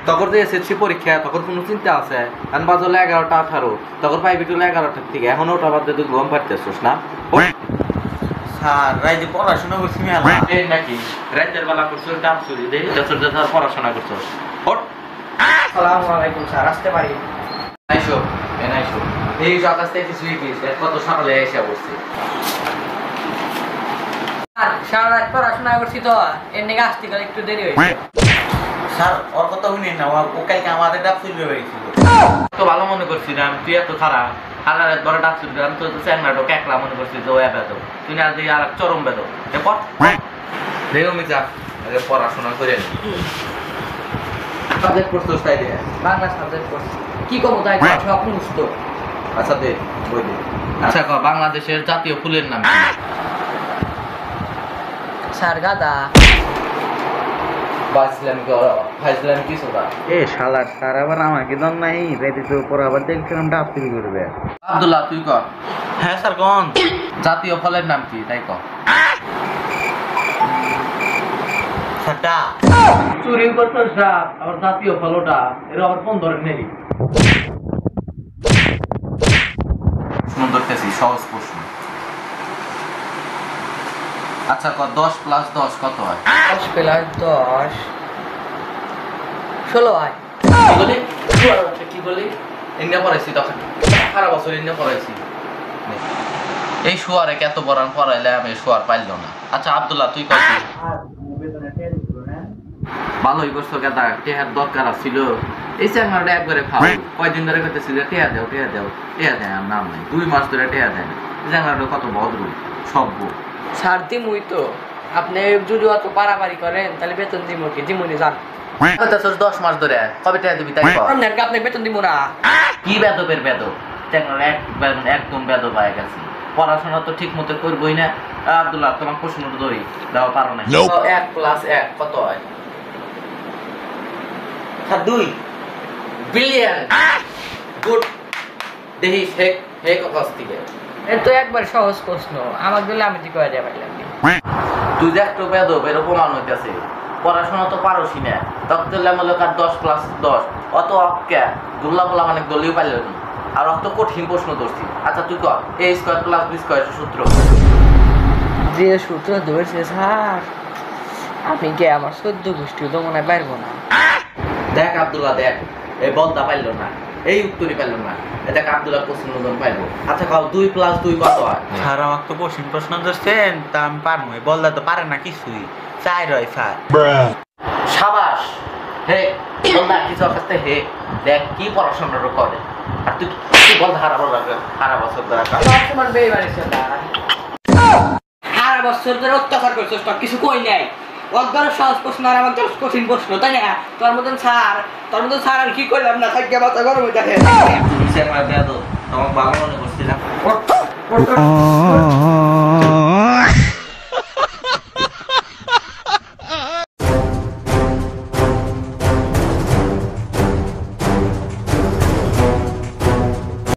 তখন যে এসএসসি পরীক্ষা তখন কোনো চিন্তা আছে কারণ বাজলে 11টা 18 তখন পাইবি তুলে 11টার থেকে এখন ওটা বাদ দিয়ে তুই ঘুম পাড়তেছিস না স্যার রাইতে পড়াশোনা করছি মেলা এই নাকি রাতের বেলা করছিস ডাব চুরি দেই যতর যতর পড়াশোনা করছিস হট আসসালামু আলাইকুম স্যার আসতে পারি আইসো আইসো এই সকাল থেকে কিছুই কি কত সকালে এসে বসছি সারা রাত পড়াশোনা করছি তো এর নিয়ে আসতে গেলে একটু দেরি হয়েছে স্যার ওর কথা শুনি না ও কালকে আমাদের ডাব চুরি হয়েছিল তো ভালো মনে করছিলাম তুই এত খারাপ সারা রাত বড় ডাব চুরি আমি তো চ্যাংড়াটো ক্যাকলা মনে করছি যে ও বেদ তুই না দিয়ে আর চরম বেদ এরপর রেওমি যা পড়াশোনা করে সাবজেক্ট পড়ছিস তাই দিয়ে বাংলা সাবজেক্ট পড়ছি কি করবো তাই সব মুস্ত আচ্ছা দে বই দে আচ্ছা বাংলাদেশের জাতীয় ফুলের নাম স্যার গাদা ভাইছিলাম কিছু না এ শালা স্যার আবার আমাকে দন নাই রাইতে তো পরে আবার দেখছিলাম ডাব চুরি করবে আব্দুল্লাহ তুই কর হ্যাঁ স্যার কোন জাতীয় ফলের নাম কি তাই কর স্যারটা চুরি করছিস ডাব আবার জাতীয় ফলটা এর আবার কোন ধরনের নেই সুন্দর তেছি সহজ প্রশ্ন আচ্ছা কর 10 + 10 কত হয় 10 প্লাস 10 16 হয় কি বলি কি বলি ইন্ডিয়া পড়াইছি তখন সারা বছর ইন্ডিয়া পড়াইছি এই শুয়ারে কত বড় পড়াইলে আমি শুয়ার পাইলো না আচ্ছা আব্দুল্লাহ তুই কর ভালোই করছো কেদা টেহার দরকার ছিল এই চ্যাংড়াটা একবারে খাও কয়দিন ধরে করতেছিল টেহা দেও আর নাম নাই 2 মাস ধরে টেহা দেয় না চ্যাংড়াটা কত ভদ্র সভ্য স্যার দিমুই তো আপনি যদি অত পারাপারি করেন তাহলে বেতন দিমু কি দিমুনি জান কইতাছস 10 মাস ধরে কবে টেহা দিবি তাই কর আপনার আপনি বেতন দিমু না কি বেদবের বেদব চ্যাংড়া একদম বেদব হয়ে গেছে পড়াশোনা তো ঠিক মতো করবই না আব্দুল্লাহ তোমার প্রশ্ন ধরি দাও পারো না 1 + 1 কত হয় স্যার 2 বিলিয়ন গুড দেহি হে কস থেকে এ তো একবার সহজ প্রশ্ন আমাকে দিলে আমি ঠিক করে দেয়া পারলাম তুই যে একটু বেদব এর প্রমাণ হইতেছে পড়াশোনা তো পারোসি না তখন তো লেমলকার 10 + 10 অত অক্কা দুল্লা বলা মানে দলীয় পাইল নি আর অত কঠিন প্রশ্ন ধরছি আচ্ছা তুই কর a² + b² সূত্র যে সূত্র ধরছে স্যার আপনি কি আমার 14 গোষ্ঠী তো মনে পারবো না দেখ আব্দুল্লাহ দেখ এই বলতা পাইল না এই উত্তরই পাইল না দেখ আব্দুল্লাহ প্রশ্ন জন পাইবো আচ্ছা কও 2 + 2 কত হয় স্যার আমাকে তো কঠিন প্রশ্ন ধরছেন তা আমি পারবো বললে তো পারে না কিছুই চাই রয় স্যার সাবাস হে বলদা কিছু আসতে হে দেখ কি পড়াশোনা করে আর তুই বল হারা বছর ধরে সবসময় বেইমানি ছিল সারা বছর ধরে অত্যাচার করছিস তোর কিছু কই নাই অজ্ঞান সহজ প্রশ্ন আর আমার কঠিন প্রশ্ন তাই না তোর মতন স্যার আর কি করলাম না থাকে মাথা গরম হয়ে দেখে তোমার ভালো মনে করছিলাম